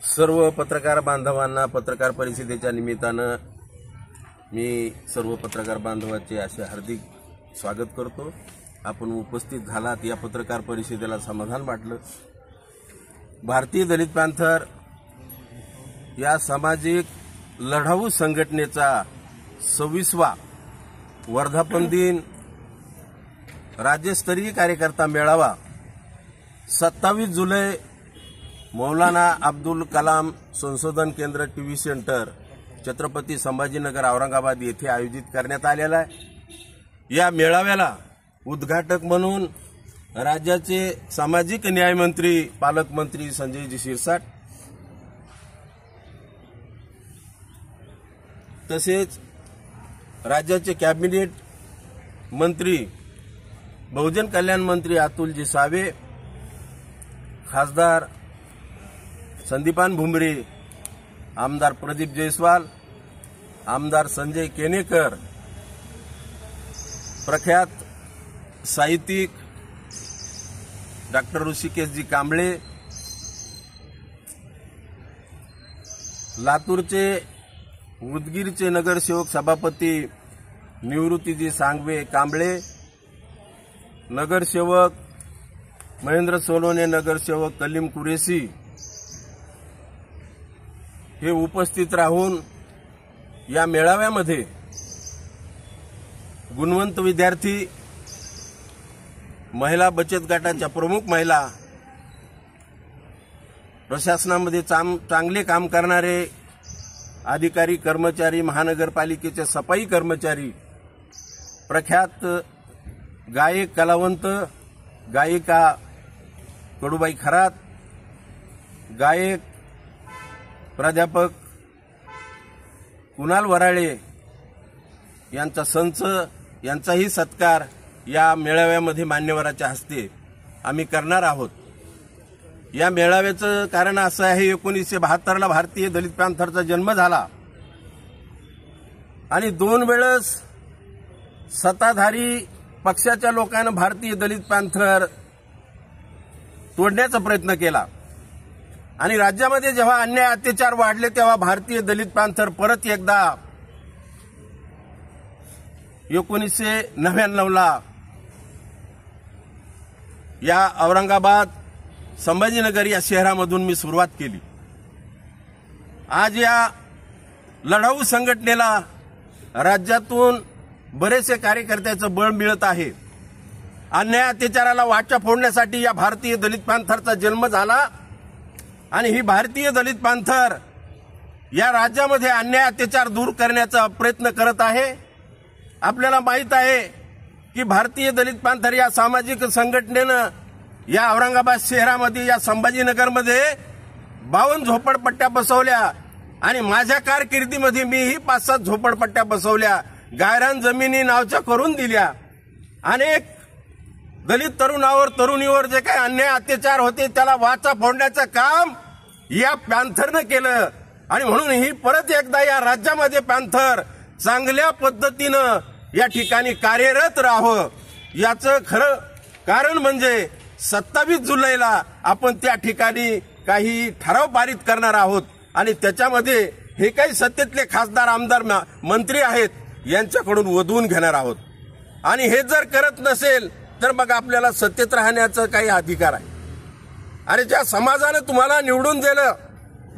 सर्व पत्रकार बांधवांना पत्रकार परिषदेच्या निमित्तानं मी सर्व पत्रकार बांधवांचे असे हार्दिक स्वागत करतो। आपण उपस्थित झालात या पत्रकार परिषदेला समाधान वाटलं। भारतीय दलित पॅंथर या सामाजिक लढाऊ संघटनेचा 26वा वर्धापन दिन राज्यस्तरीय कार्यकर्ता मेळावा 27 जुलै मौलाना अब्दुल कलाम संशोधन केंद्र टीव्ही सेंटर छत्रपती संभाजीनगर औरंगाबाद येथे आयोजित करण्यात आलेला आहे। या मेळाव्याला उद्घाटक म्हणून राज्याचे सामाजिक न्याय मंत्री पालकमंत्री संजयजी शिरसाट तसेच राज्याचे कॅबिनेट मंत्री बहुजन कल्याण मंत्री अतुलजी सावे, खासदार संदीपान भुमरे, आमदार प्रदीप जयस्वाल, आमदार संजय केनेकर, प्रख्यात साहित्यिक डॉक्टर ऋषिकेशजी कांबळे, लातूरचे उदगीरचे नगरसेवक सभापती निवृत्तीजी सांगवे कांबळे, नगरसेवक महेंद्र सोलोने, नगरसेवक कलीम कुरेशी हे उपस्थित राहून या मेळाव्यामध्ये गुणवंत विद्यार्थी, महिला बचत गटाच्या प्रमुख महिला, प्रशासनामध्ये चांगले काम करणारे अधिकारी कर्मचारी, महानगरपालिकेचे सफाई कर्मचारी, प्रख्यात गायक कलावंत गायिका कडूबाई खरात, गायक प्राध्यापक कुणाल वराळे यांचा संच यांचाही सत्कार या मेळाव्यामध्ये मान्यवराच्या हस्ते आम्ही करणार आहोत। या मेळाव्याचं कारण असं आहे, 1972ला भारतीय दलित पॅंथरचा जन्म झाला आणि 2 वेळेस सत्ताधारी पक्षाच्या लोकांनी भारतीय दलित पॅंथर तोडण्याचा प्रयत्न केला आणि राज्यामध्ये जेव्हा अन्याय अत्याचार वाढले तेव्हा भारतीय दलित पॅंथर परत एकदा 1999ला या औरंगाबाद संभाजीनगर या शहरामधून मी सुरुवात केली। आज या लढाऊ संघटनेला राज्यातून बरेचसे कार्यकर्त्याचं बळ मिळत आहे। अन्याय अत्याचाराला वाचा फोडण्यासाठी या भारतीय दलित पॅंथरचा जन्म झाला आणि ही भारतीय दलित पॅंथर या राज्यामध्ये अन्याय अत्याचार दूर करण्याचा प्रयत्न करत आहे। आपल्याला माहित आहे की भारतीय दलित पॅंथर या सामाजिक संघटनेनं या औरंगाबाद शहरामध्ये, या संभाजीनगरमध्ये 52 झोपडपट्ट्या बसवल्या आणि माझ्या कारकिर्दीमध्ये मीही 5-7 झोपडपट्ट्या बसवल्या, गायरान जमिनी नावच्या करून दिल्या। अनेक दलित तरुणीवर जे काही अन्याय अत्याचार होते त्याला वाचा फोडण्याचं काम या पॅंथरनं केलं आणि म्हणून ही परत एकदा या राज्यामध्ये पॅंथर चांगल्या पद्धतीनं या ठिकाणी कार्यरत राहावं। याचं खरं कारण म्हणजे 27 जुलैला आपण त्या ठिकाणी काही ठराव पारित करणार आहोत आणि त्याच्यामध्ये हे काही सत्तेतले खासदार, आमदार, मंत्री आहेत यांच्याकडून वधवून घेणार आहोत आणि हे जर करत नसेल तर मग आपल्याला सत्तेत राहण्याचा काही अधिकार आहे। अरे ज्या समाजाने तुम्हाला निवडून दिलं,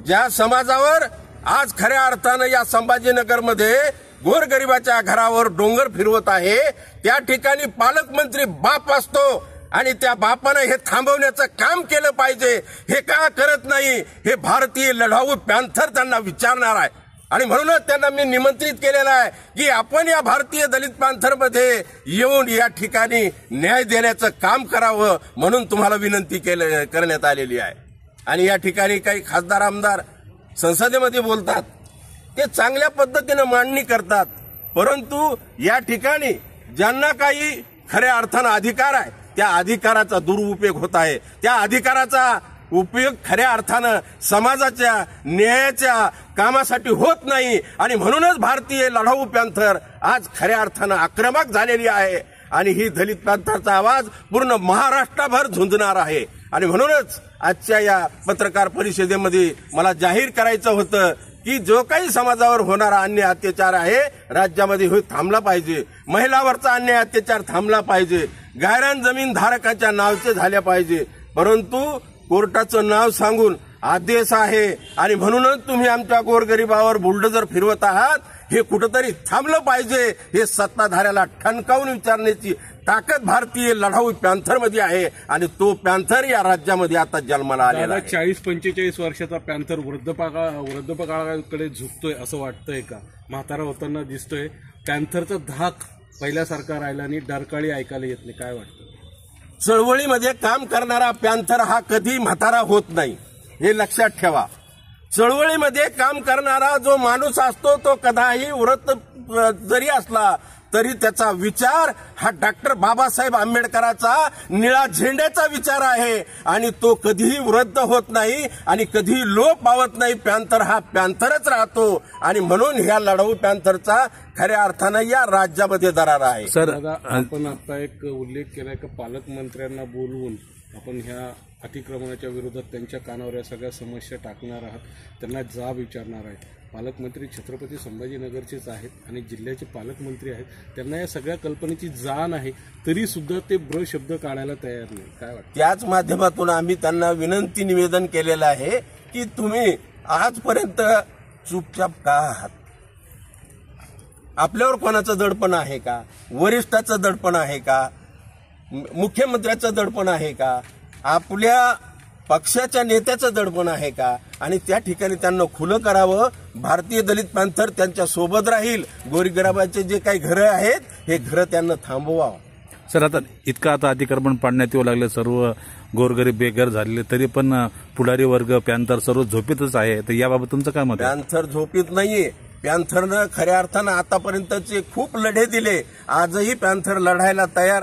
ज्या समाजावर आज खऱ्या अर्थानं या संभाजीनगरमध्ये गोरगरिबाच्या घरावर डोंगर फिरवत आहे, त्या ठिकाणी पालकमंत्री बाप असतो आणि त्या बापानं हे थांबवण्याचं काम केलं पाहिजे। हे का करत नाही हे भारतीय लढाऊ पॅंथर त्यांना विचारणार आहे आणि म्हणूनच त्यांना मी निमंत्रित केलेलं आहे की आपण या भारतीय दलित पॅंथरमध्ये येऊन या ठिकाणी न्याय देण्याचं काम करावं म्हणून तुम्हाला विनंती करण्यात आलेली आहे। आणि या ठिकाणी काही खासदार, आमदार संसदेमध्ये बोलतात, ते चांगल्या पद्धतीने मांडणी करतात, परंतु या ठिकाणी ज्यांना काही खऱ्या अर्थानं अधिकार आहे त्या अधिकाराचा दुरुपयोग होत आहे। त्या अधिकाराचा उपयोग खऱ्या अर्थानं समाजाच्या न्यायाच्या कामासाठी होत नाही आणि म्हणूनच भारतीय लढाऊ पॅंथर आज खऱ्या अर्थानं आक्रमक झालेली आहे आणि ही दलित पॅंथरचा आवाज पूर्ण महाराष्ट्रभर झुंजणार आहे आणि म्हणूनच आजच्या या पत्रकार परिषदेमध्ये मला जाहीर करायचं होतं की जो काही समाजावर होणारा अन्याय अत्याचार आहे राज्यामध्ये हो थांबला पाहिजे. महिलावरचा अन्याय अत्याचार थांबला पाहिजे. गायरान जमीन धारकाच्या नावचे झाल्या पाहिजे. परंतु कोर्टाचं नाव सांगून आदेश आहे आणि म्हणूनच तुम्ही आमच्या गोरगरिबावर बुलडोजर फिरवत आहात. हे कुठंतरी थांबलं पाहिजे. हे सत्ताधाऱ्याला ठणकावून विचारण्याची ताकद भारतीय लढाऊ पॅन्थरमध्ये आहे आणि तो पॅन्थर या राज्यामध्ये आता जन्माला आलेला आहे. 40-45 वर्षाचा पॅन्थर वृद्धपकाळाकडे झुकतोय असं वाटतंय का? म्हातारा होताना दिसतोय. पॅन्थरचा धाक पहिल्यासारखा राहिला आणि डरकाळी ऐकायला येत नाही. काय वाटतं? चळवळीमध्ये काम करणारा पॅन्थर हा कधी म्हातारा होत नाही, हे लक्षात ठेवा. चळवळीमध्ये काम करणारा जो माणूस असतो तो कदाही वृत्त जरी असला तरी त्याचा विचार हा डॉक्टर बाबासाहेब आंबेडकरांचा निळा झेंड्याचा विचार आहे आणि तो कधीही वृद्ध होत नाही आणि कधीही लोप पावत नाही. पॅन्थर हा पॅन्थरच राहतो आणि म्हणून ह्या लढाऊ पॅन्थरचा खऱ्या अर्थानं या राज्यामध्ये दरार आहे. सर, आपण आता एक उल्लेख केलाय की पालकमंत्र्यांना बोलवून आपण ह्या अतिक्रमणाच्या विरोधात त्यांच्या कानावर या सगळ्या समस्या टाकणार आहात, त्यांना जाब विचारणार आहे. पालकमंत्री छत्रपती संभाजीनगरचेच आहेत आणि जिल्ह्याचे पालकमंत्री आहेत. त्यांना या सगळ्या कल्पनेची जाण आहे तरी सुद्धा ते ब्र शब्द काढायला तयार नाही. काय वाटतं? त्याच माध्यमातून आम्ही त्यांना विनंती निवेदन केलेलं आहे की तुम्ही आजपर्यंत चुपचाप का आहात? आपल्यावर कोणाचं दडपण आहे का? वरिष्ठाचं दडपण आहे का? मुख्यमंत्र्याचं दडपण आहे का? आपल्या पक्षाच्या नेत्याचं दडपण आहे का? आणि त्या ठिकाणी त्यांना खुलं करावं. भारतीय दलित पॅन्थर त्यांच्या सोबत राहील. गोरगरिबाचे जे काही घरं आहेत हे घरं त्यांना थांबवावं. सर, आता अतिक्रमण पाडण्यात येऊ लागले, सर्व गोरगरीब बेघर झालेले, तरी पण पुढारी वर्ग पॅन्थर सर्व झोपेतच आहे. तर याबाबत तुमचं काय मत आहे? पॅन्थर झोपेत नाहीये. पॅन्थरनं खऱ्या अर्थानं आतापर्यंतचे खूप लढे दिले. आजही पॅन्थर लढायला तयार